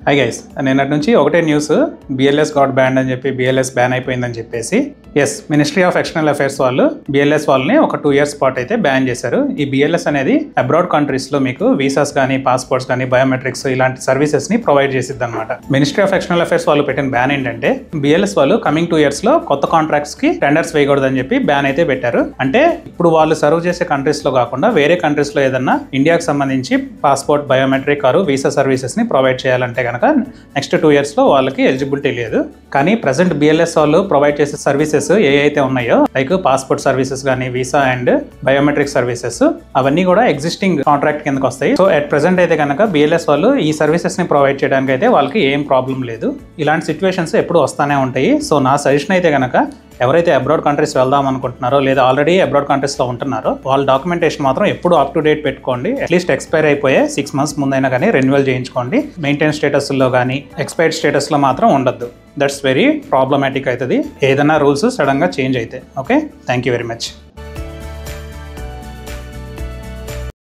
Hi guys, నిన్నటి నుంచి ఒకటే న్యూస్, బిఎల్ఎస్ గాట్ బ్యాన్ అని చెప్పి బిఎల్ఎస్ బ్యాన్ అయిపోయిందని చెప్పేసి. Yes, ministry of external affairs వాళ్ళు బిఎల్ఎస్ వాళ్ళని ఒక 2 years పాటు అయితే బ్యాన్ చేశారు. ఈ బిఎల్ఎస్ అనేది అబ్రాడ్ కంట్రీస్లో మీకు వీసాస్ కానీ పాస్పోర్ట్స్ కానీ బయోమెట్రిక్స్ ఇలాంటి సర్వీసెస్ని ప్రొవైడ్ చేసిద్ది అనమాట. మినిస్ట్రీ ఆఫ్ ఎక్స్టర్నల్ అఫైర్స్ వాళ్ళు పెట్టిన బ్యాన్ ఏంటంటే, బిఎల్ఎస్ వాళ్ళు కమింగ్ 2 yearsలో కొత్త కాంట్రాక్ట్స్కి టెండర్స్ వేయకూడదని చెప్పి బ్యాన్ అయితే పెట్టారు. అంటే ఇప్పుడు వాళ్ళు సర్వ్ చేసే కంట్రీస్లో కాకుండా వేరే కంట్రీస్లో ఏదన్నా ఇండియాకి సంబంధించి పాస్పోర్ట్ బయోమెట్రిక్ ఆరు వీసా సర్వీసెస్ని ప్రొవైడ్ చేయాలంటే కనుక నెక్స్ట్ 2 yearsలో వాళ్ళకి ఎలిజిబిలిటీ లేదు. కానీ ప్రజెంట్ బిఎల్ఎస్ వాళ్ళు ప్రొవైడ్ చేసే సర్వీసెస్ ఏవైతే ఉన్నాయో, లైక్ పాస్పోర్ట్ సర్వీసెస్ కానీ వీసా అండ్ బయోమెట్రిక్ సర్వీసెస్, అవన్నీ కూడా ఎగ్జిస్టింగ్ కాంట్రాక్ట్ కిందకి వస్తాయి. సో అట్ ప్రెసెంట్ అయితే కనుక బిఎల్ఎస్ వాళ్ళు ఈ సర్వీసెస్ ని ప్రొవైడ్ చేయడానికి అయితే వాళ్ళకి ఏం ప్రాబ్లం లేదు. ఇలాంటి సిచ్యువేషన్స్ ఎప్పుడు వస్తానే ఉంటాయి. సో నా సజెషన్ అయితే కనుక ఎవరైతే అబ్రాడ్ కంట్రీస్ వెళ్దాం అనుకుంటున్నారో లేదా ఆల్రెడీ అబ్రాడ్ కంట్రీస్లో ఉంటున్నారో వాళ్ళ డాక్యుమెంటేషన్ మాత్రం ఎప్పుడు అప్ టు డేట్ పెట్టుకోండి. అట్లీస్ట్ ఎక్స్పైర్ అయిపోయే 6 months ముందైనా కానీ రెన్యువల్ చేయించుకోండి. మెయింటైన్ స్టేటస్లో కానీ ఎక్స్పైర్డ్ స్టేటస్లో మాత్రం ఉండద్దు. దట్స్ వెరీ ప్రాబ్లమాటిక్ అవుతుంది ఏదైనా రూల్స్ సడన్గా చేంజ్ అయితే. Okay, thank you very much.